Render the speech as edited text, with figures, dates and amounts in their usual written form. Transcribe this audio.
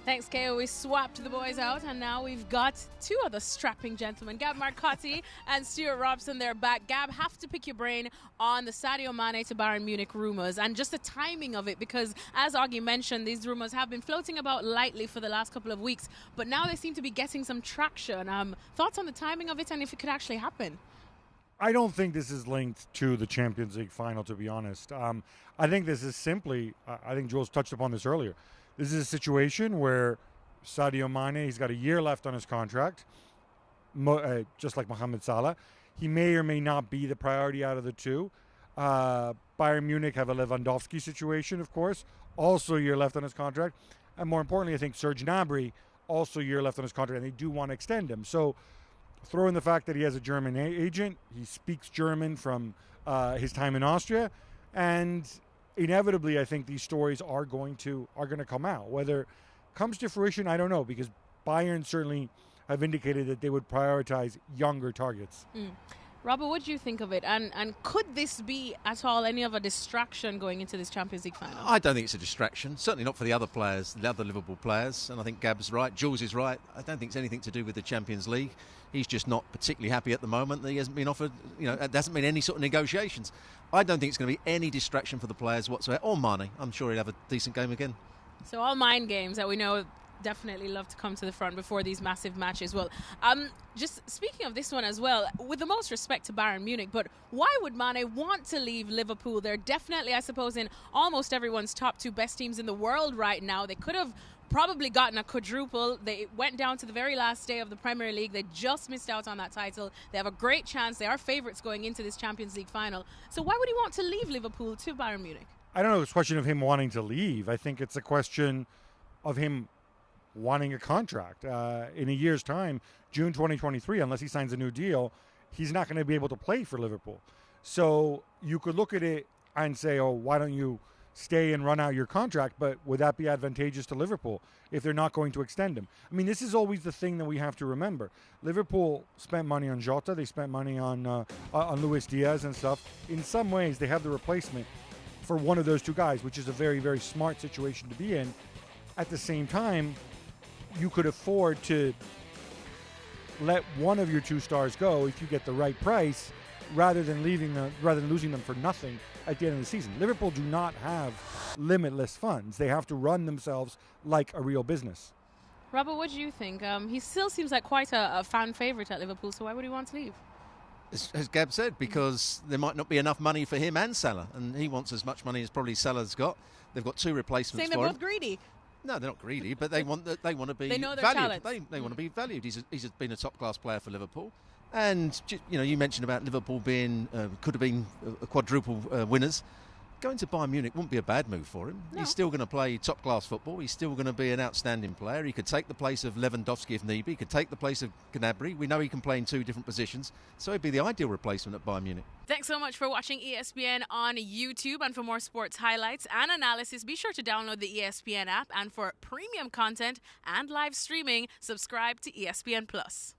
Thanks, KO. We swapped the boys out, and now we've got two other strapping gentlemen, Gab Marcotti and Stuart Robson. They're back. Gab, have to pick your brain on the Sadio Mane to Bayern Munich rumours and just the timing of it, because as Augie mentioned, these rumours have been floating about lightly for the last couple of weeks, but now they seem to be getting some traction. Thoughts on the timing of it and if it could actually happen? I don't think this is linked to the Champions League final, to be honest. I think this is simply, I think Jules touched upon this earlier, this is a situation where Sadio Mane, he's got a year left on his contract, just like Mohamed Salah. He may or may not be the priority out of the two. Bayern Munich have a Lewandowski situation, of course, also a year left on his contract. And more importantly, I think Serge Gnabry, also a year left on his contract, and they do want to extend him. So throw in the fact that he has a German agent, he speaks German from his time in Austria, and inevitably, I think these stories are going to come out. Whether it comes to fruition, I don't know, because Bayern certainly have indicated that they would prioritize younger targets. Robert, what do you think of it? And could this be at all any of a distraction going into this Champions League final? I don't think it's a distraction. Certainly not for the other players, the other Liverpool players. And I think Gab's right, Jules is right. I don't think it's anything to do with the Champions League. He's just not particularly happy at the moment that he hasn't been offered, it hasn't been any sort of negotiations. I don't think it's going to be any distraction for the players whatsoever. Or Mane. I'm sure he'll have a decent game again. So all mind games that we know definitely love to come to the front before these massive matches. Well, just speaking of this one as well, with the most respect to Bayern Munich, but why would Mane want to leave Liverpool? They're definitely, I suppose, in almost everyone's top two best teams in the world right now. They could have probably gotten a quadruple. They went down to the very last day of the Premier League. They just missed out on that title. They have a great chance. They are favourites going into this Champions League final. So why would he want to leave Liverpool to Bayern Munich? I don't know. It's a question of him wanting to leave. I think it's a question of him wanting a contract. In a year's time, June 2023, unless he signs a new deal, he's not going to be able to play for Liverpool. So you could look at it and say, oh, why don't you stay and run out your contract? But would that be advantageous to Liverpool if they're not going to extend him? I mean, this is always the thing that we have to remember. Liverpool spent money on Jota. They spent money on Luis Diaz and stuff. In some ways, they have the replacement for one of those two guys, which is a very, very smart situation to be in. At the same time, you could afford to let one of your two stars go if you get the right price, rather than losing them for nothing at the end of the season. Liverpool do not have limitless funds. They have to run themselves like a real business. Robert, what do you think? He still seems like quite a fan favourite at Liverpool, so why would he want to leave? As Gab said, because there might not be enough money for him and Salah, and he wants as much money as probably Salah's got. They've got two replacements saying for him. they're both greedy. No, they're not greedy, but they want to be they know their valued. talents. They want to be valued. He's been a top-class player for Liverpool. And, you mentioned about Liverpool being, could have been a quadruple winners. Going to Bayern Munich wouldn't be a bad move for him. No. He's still going to play top-class football. He's still going to be an outstanding player. He could take the place of Lewandowski if need be. He could take the place of Gnabry. We know he can play in two different positions. So he'd be the ideal replacement at Bayern Munich. Thanks so much for watching ESPN on YouTube. And for more sports highlights and analysis, be sure to download the ESPN app. And for premium content and live streaming, subscribe to ESPN Plus.